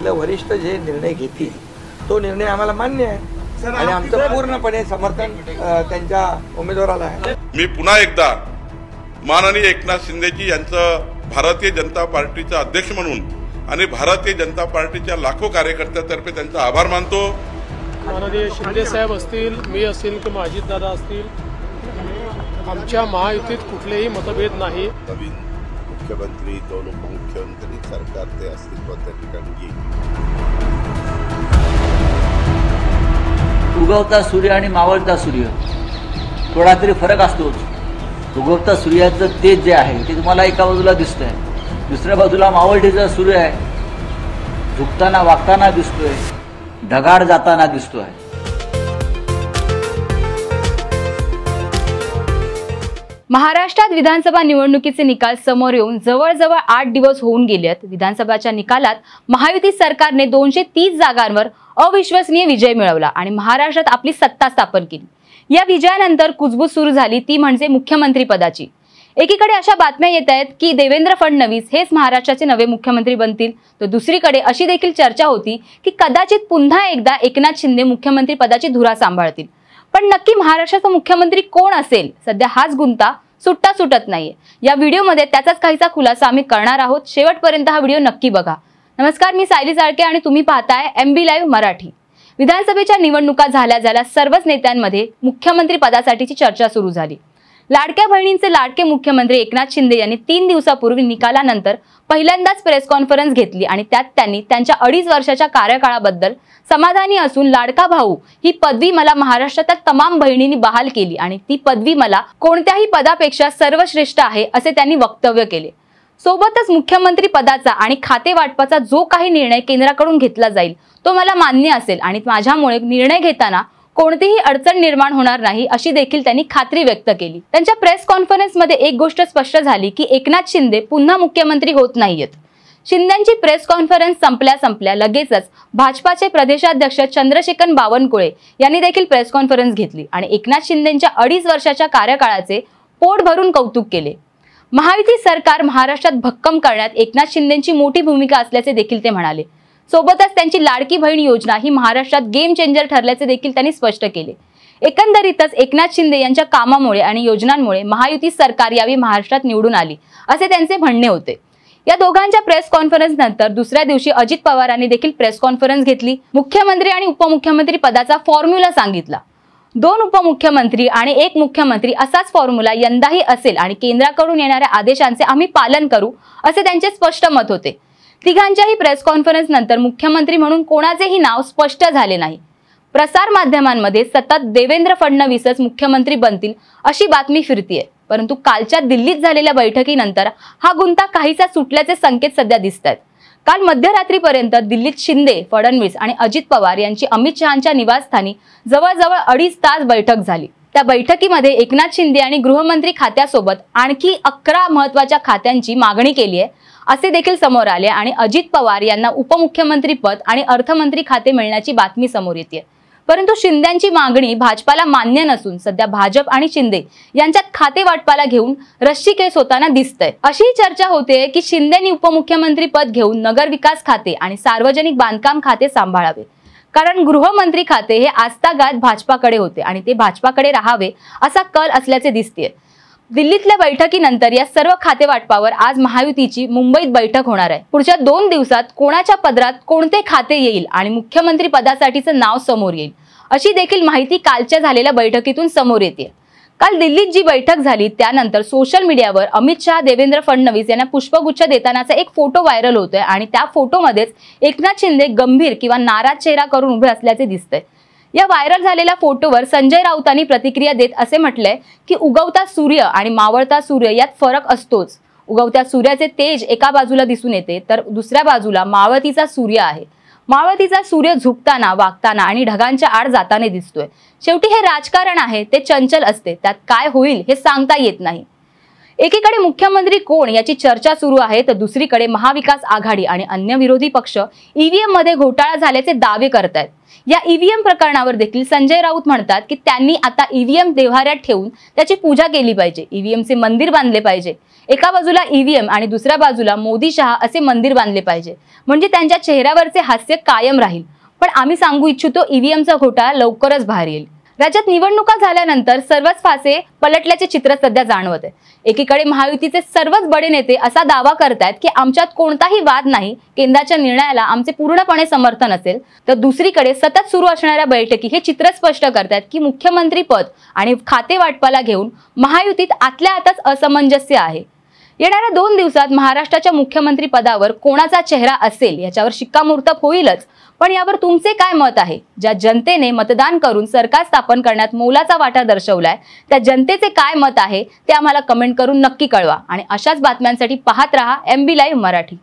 तिथले वरिष्ठ जे निर्णय घेतील तो निर्णय आम्हाला मान्य आहे आणि आमचं पूर्णपणे समर्थन त्यांच्या उमेदवाराला आहे। मी पुन्हा एकदा माननीय एकनाथ शिंदेजी यांचं भारतीय जनता पार्टीचा अध्यक्ष म्हणून आणि भारतीय जनता पार्टीच्या लाखो कार्यकर्त्यांतर्फे त्यांचा आभार मानतो। माननीय शिंदे साहेब असतील, मी असेल किंवा अजितदादा असतील, आमच्या महायुतीत कुठलेही मतभेद नाही। नवीन मुख्यमंत्री, दोन उपमुख्यमंत्री सरकार ते अस्तित्वात त्या ठिकाणी येईल। उगवता सूर्य आणि मावळता सूर्य थोडा तरी फरक असतोच। उगवता सूर्याचं तेज जे आहे ते तुम्हाला एका बाजूला दिसतंय, दुसऱ्या बाजूला मावळतीचा सूर्य आहे, झुकताना वागताना दिसतोय, ढगाळ जाताना दिसतोय। महाराष्ट्रात विधानसभा निवडणुकीचे निकाल समोर येऊन जवळजवळ 8 दिवस होऊन गेलेत। विधानसभाच्या निकालात महायुती सरकारने 230 जागांवर अविश्वसनीय विजय मिळवला आणि महाराष्ट्रात आपली सत्ता स्थापन केली। या विजयानंतर कुजबूज सुरू झाली, ती म्हणजे मुख्यमंत्री पदाची। एकीकडे अशा बातम्या येत आहेत की देवेंद्र फडणवीस हेच महाराष्ट्राचे नवे मुख्यमंत्री बनतील, तर दुसरीकडे अशी देखील चर्चा होती की कदाचित पुन्हा एकदा एकनाथ शिंदे मुख्यमंत्री पदाची धुरा सांभाळतील। पण नक्की महाराष्ट्राचा मुख्यमंत्री कोण असेल, सध्या हाच गुंता सुट्टा सुटत नाहीये। या व्हिडिओमध्ये त्याचाच काहीसा खुलासा आम्ही करणार आहोत। शेवटपर्यंत हा व्हिडिओ नक्की बघा। नमस्कार, मी सायली चाळके आणि तुम्ही पाहताय MB लाईव्ह मराठी। विधानसभेच्या निवडणुका झाल्या सर्वच नेत्यांमध्ये मुख्यमंत्री पदासाठीची चर्चा सुरू झाली। लाडक्या बहिणींचे लाडके मुख्यमंत्री एकनाथ शिंदे यांनी 3 दिवसापूर्वी निकालानंतर पहिल्यांदाच प्रेस कॉन्फरन्स घेतली आणि त्यात त्यांनी त्यांच्या 2.5 वर्षाच्या कार्यकाळाबद्दल समाधानी असून लाडका भाऊ ही पदवी मला महाराष्ट्रातील तमाम बहिणींनी बहाल केली आणि ती पदवी मला कोणत्याही पदापेक्षा सर्वश्रेष्ठ आहे असे त्यांनी वक्तव्य केले। सोबतच मुख्यमंत्री पदाचा आणि खाते वाटपाचा जो काही निर्णय केंद्राकडून घेतला जाईल तो मला मान्य असेल आणि माझ्यामुळे निर्णय घेताना कोणतीही अडचण निर्माण होणार नाही अशी देखील त्यांनी खात्री व्यक्त केली। त्यांच्या प्रेस कॉन्फरन्समध्ये एक गोष्ट स्पष्ट झाली की एकनाथ शिंदे पुन्हा मुख्यमंत्री होत नाहीयेत। शिंदेची प्रेस कॉन्फरन्स संपल्या लगेचच भाजपाचे प्रदेशाध्यक्ष चंद्रशेखर बावनकुळे यांनी देखील प्रेस कॉन्फरन्स घेतली आणि एकनाथ शिंदेच्या 2.5 वर्षाच्या कार्यकाळाचे पोट भरून कौतुक केले। महायुती सरकार महाराष्ट्रात भक्कम करण्यात एकनाथ शिंदेची मोठी भूमिका असल्याचे देखील ते म्हणाले। सोबतच त्यांची लाडकी बहीण योजना ही महाराष्ट्रात गेम चेंजर ठरल्याचे देखील त्यांनी स्पष्ट केले। एकंदरीतच एकनाथ शिंदे यांच्या कामामुळे आणि योजनांमुळे महायुती सरकार यावी महाराष्ट्रात निवडून आली असे त्यांचे म्हणणे होते। या दोघांच्या प्रेस कॉन्फरन्स नंतर दुसऱ्या दिवशी अजित पवारांनी देखील प्रेस कॉन्फरन्स घेतली। मुख्यमंत्री आणि उपमुख्यमंत्री पदाचा फॉर्म्युला सांगितला। 2 उपमुख्यमंत्री आणि 1 मुख्यमंत्री असाच फॉर्म्युला यंदाही असेल आणि केंद्राकडून येणाऱ्या आदेशांचे आम्ही पालन करू असे त्यांचे स्पष्ट मत होते। तिघांच्याही प्रेस कॉन्फरन्स नंतर मुख्यमंत्री म्हणून कोणाचेही नाव स्पष्ट झाले नाही। प्रसार माध्यमांमध्ये सतत देवेंद्र फडणवीसच मुख्यमंत्री बनतील अशी बातमी फिरतीये, परंतु कालच्या दिल्लीत झालेल्या बैठकीनंतर हा गुंता काहीसा सुटल्याचे संकेत सध्या दिसतात। काल मध्यरात्रीपर्यंत दिल्लीत शिंदे, फडणवीस आणि अजित पवार यांची अमित शहांच्या निवासस्थानी जवळजवळ 2.5 तास बैठक झाली। त्या बैठकीमध्ये एकनाथ शिंदे आणि गृहमंत्री खात्यासोबत आणखी 11 महत्त्वाच्या खात्यांची मागणी केली आहे असे देखील समोर आले आणि अजित पवार यांना उपमुख्यमंत्री पद आणि अर्थमंत्री खाते मिळण्याची बातमी समोर येते। परंतु शिंदेची मागणी भाजपाला मान्य नसून सध्या भाजप आणि शिंदे यांच्यात खाते वाटपाला घेऊन रस्सीखेच होताना दिसतंय। अशी चर्चा होते की शिंदेनी उपमुख्यमंत्री पद घेऊन नगरविकास खाते आणि सार्वजनिक बांधकाम खाते सांभाळावे, कारण गृहमंत्री खाते हे आजतागायत भाजपाकडे होते आणि ते भाजपाकडे राहावे असा कल असल्याचे दिसते। दिल्लीतल्या बैठकीनंतर या सर्व खाते वाटपावर आज महायुतीची मुंबईत बैठक होणार आहे। पुढच्या 2 दिवसात कोणाच्या पदरात कोणते खाते येईल आणि मुख्यमंत्री पदासाठीचे नाव समोर येईल अशी देखील माहिती कालच्या झालेल्या बैठकीतून समोर येते। काल दिल्लीत जी बैठक झाली त्यानंतर सोशल मीडियावर अमित शहा, देवेंद्र फडणवीस यांना पुष्पगुच्छ देतानाचा एक फोटो व्हायरल होतोय आणि त्या फोटोमध्येच एकनाथ शिंदे गंभीर किंवा नाराज चेहरा करून उभे असल्याचे दिसतंय। या व्हायरल झालेल्या फोटोवर संजय राऊतांनी प्रतिक्रिया देत असे म्हटलंय की उगवता सूर्य आणि मावळता सूर्य यात फरक असतोच। उगवत्या सूर्याचे तेज एका बाजूला दिसून येते तर दुसऱ्या बाजूला मावळतीचा सूर्य आहे। मावळतीचा सूर्य झुकताना, वागताना आणि ढगांच्या आड जाताना दिसतोय। शेवटी हे राजकारण आहे, ते चंचल असते, त्यात काय होईल हे सांगता येत नाही। एकीकडे मुख्यमंत्री कोण याची चर्चा सुरू आहे, तर दुसरीकडे महाविकास आघाडी आणि अन्य विरोधी पक्ष ईव्हीएम मध्ये घोटाळा झाल्याचे दावे करतायत. या ईव्हीएम प्रकरणावर देखील संजय राऊत म्हणतात की त्यांनी आता ईव्हीएम देव्हाऱ्यात ठेवून त्याची पूजा केली पाहिजे, ईव्हीएमचे मंदिर बांधले पाहिजे. एका बाजूला ईव्हीएम आणि दुसऱ्या बाजूला मोदी शहा असे मंदिर बांधले पाहिजे, म्हणजे त्यांच्या चेहऱ्यावरचे हास्य कायम राहील. पण आम्ही सांगू इच्छितो ईव्हीएमचा घोटाळा लवकरच बाहेर येईल. राज्यात निवडणुका झाल्यानंतर सर्वच फासे पलटल्याचे चित्र सध्या जाणवत आहे. एकीकडे महायुतीचे सर्वच बडे नेते असा दावा करतायत की आमच्यात कोणताही वाद नाही, केंद्राच्या निर्णयाला आमचे पूर्णपणे समर्थन असेल, तर दुसरीकडे सतत सुरू असणाऱ्या बैठकी हे चित्र स्पष्ट करतात की मुख्यमंत्री पद आणि खाते वाटपाला घेऊन महायुतीत आतल्या आतच असमंजस्य आहे. येणाऱ्या 2 दिवसात महाराष्ट्राच्या मुख्यमंत्री पदावर कोणाचा चेहरा असेल याच्यावर शिक्कामोर्तब होईलच. पण यावर तुमचे काय मत आहे? ज्या जनतेने मतदान करून सरकार स्थापन करण्यात मोलाचा वाटा दर्शवलाय त्या जनतेचे काय मत आहे ते आम्हाला कमेंट करून नक्की कळवा. आणि अशाच बातम्यांसाठी पाहत रहा MB लाईव्ह मराठी.